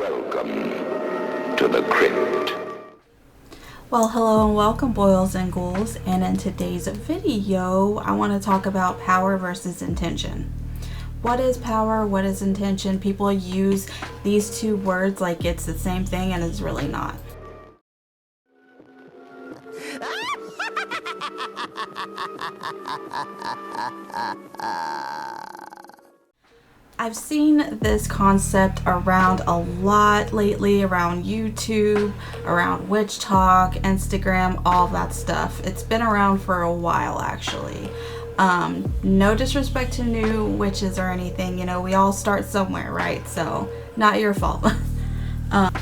Welcome to the crypt. Well, hello and welcome, boils and ghouls, and in today's video I want to talk about power versus intention. What is power? What is intention? People use these two words like it's the same thing, and it's really not. I've seen this concept around a lot lately, around YouTube, around witch talk, Instagram, all that stuff. It's been around for a while, actually. No disrespect to new witches or anything, you know, we all start somewhere, right? So, not your fault.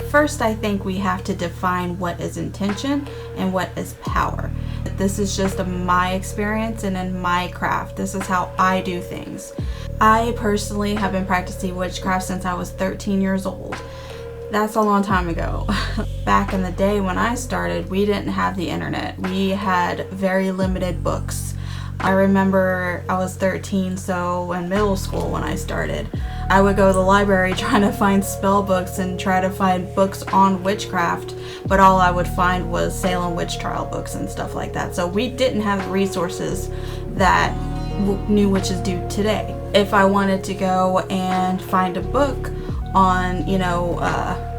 First, I think we have to define what is intention and what is power. This is just my experience and in my craft. This is how I do things. I personally have been practicing witchcraft since I was 13 years old. That's a long time ago. Back in the day when I started, we didn't have the internet. We had very limited books. I remember I was 13, so in middle school when I started, I would go to the library trying to find spell books and try to find books on witchcraft, but all I would find was Salem witch trial books and stuff like that. So we didn't have the resources that new witches do today. If I wanted to go and find a book on,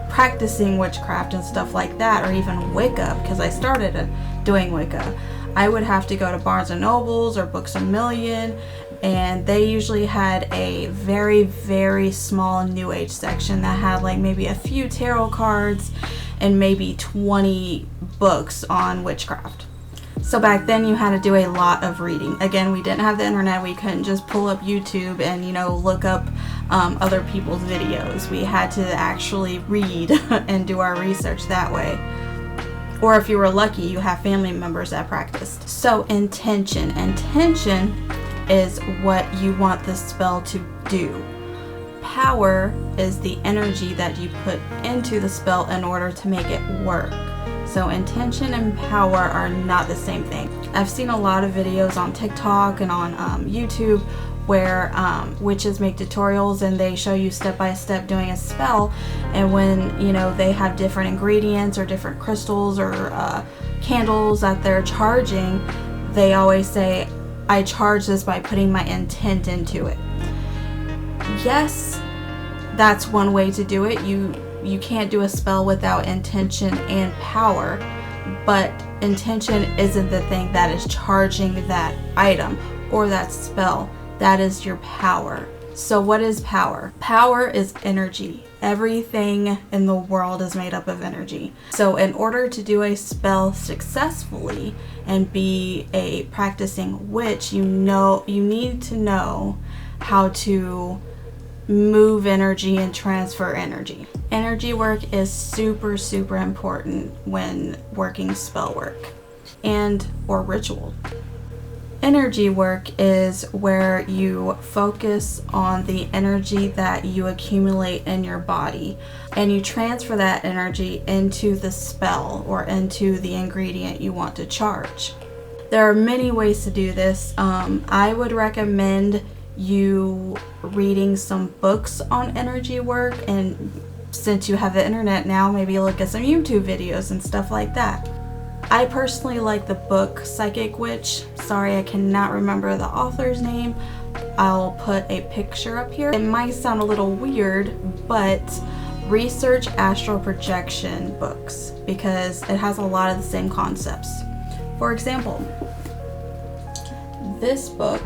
practicing witchcraft and stuff like that, or even Wicca, because I started doing Wicca, I would have to go to Barnes & Nobles or Books A Million, and they usually had a very, very small New Age section that had like maybe a few tarot cards and maybe 20 books on witchcraft. So back then you had to do a lot of reading. Again, we didn't have the internet. We couldn't just pull up YouTube and, look up other people's videos. We had to actually read and do our research that way. Or if you were lucky, you have family members that practiced. So intention. Intention is what you want the spell to do. Power is the energy that you put into the spell in order to make it work. So intention and power are not the same thing. I've seen a lot of videos on TikTok and on YouTube where witches make tutorials and they show you step by step doing a spell, and when they have different ingredients or different crystals or candles that they're charging, they always say, I charge this by putting my intent into it. Yes, that's one way to do it. You can't do a spell without intention and power, but intention isn't the thing that is charging that item or that spell. That is your power. So what is power? Power is energy. Everything in the world is made up of energy. So in order to do a spell successfully and be a practicing witch, you need to know how to move energy and transfer energy. Energy work is super, super important when working spell work or ritual. Energy work is where you focus on the energy that you accumulate in your body and you transfer that energy into the spell or into the ingredient you want to charge. There are many ways to do this. I would recommend you reading some books on energy work, and since you have the internet now, maybe look at some YouTube videos and stuff like that. I personally like the book Psychic Witch. Sorry, I cannot remember the author's name. I'll put a picture up here. It might sound a little weird, but research astral projection books because it has a lot of the same concepts. For example, this book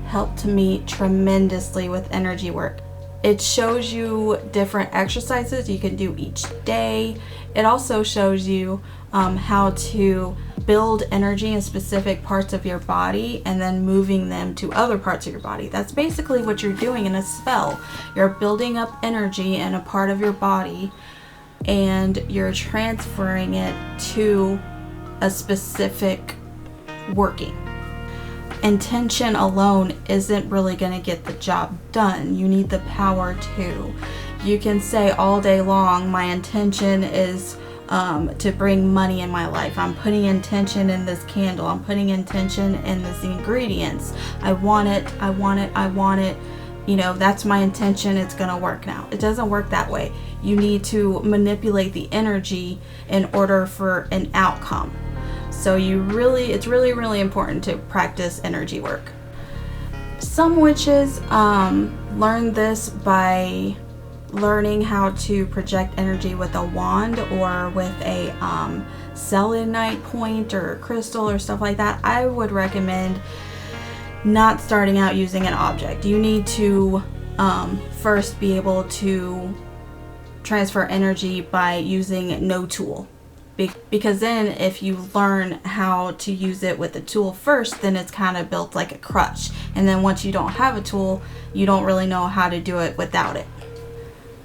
helped me tremendously with energy work. It shows you different exercises you can do each day. It also shows you how to build energy in specific parts of your body and then moving them to other parts of your body. That's basically what you're doing in a spell. You're building up energy in a part of your body and you're transferring it to a specific working. Intention alone isn't really going to get the job done. You need the power too. You can say all day long, my intention is to bring money in my life. I'm putting intention in this candle. I'm putting intention in this ingredients. I want it. I want it. I want it. you know, that's my intention, it's gonna work now. It doesn't work that way. You need to manipulate the energy in order for an outcome. So it's really important to practice energy work. Some witches learn this by learning how to project energy with a wand or with a selenite point or crystal or stuff like that. I would recommend not starting out using an object. You need to first be able to transfer energy by using no tool. Because then if you learn how to use it with a tool first, then it's kind of built like a crutch. And then once you don't have a tool, you don't really know how to do it without it.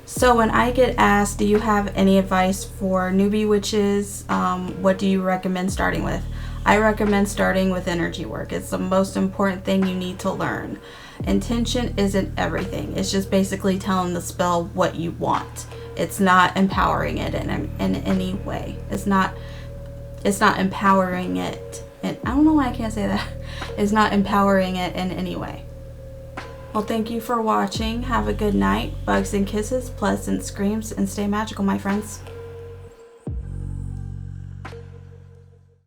So when I get asked, do you have any advice for newbie witches? What do you recommend starting with? I recommend starting with energy work. It's the most important thing you need to learn. Intention isn't everything. It's just basically telling the spell what you want. It's not empowering it in any way. It's not empowering it. And I don't know why I can't say that. It's not empowering it in any way. Well, thank you for watching. Have a good night. Bugs and kisses, pleasant screams, and stay magical, my friends.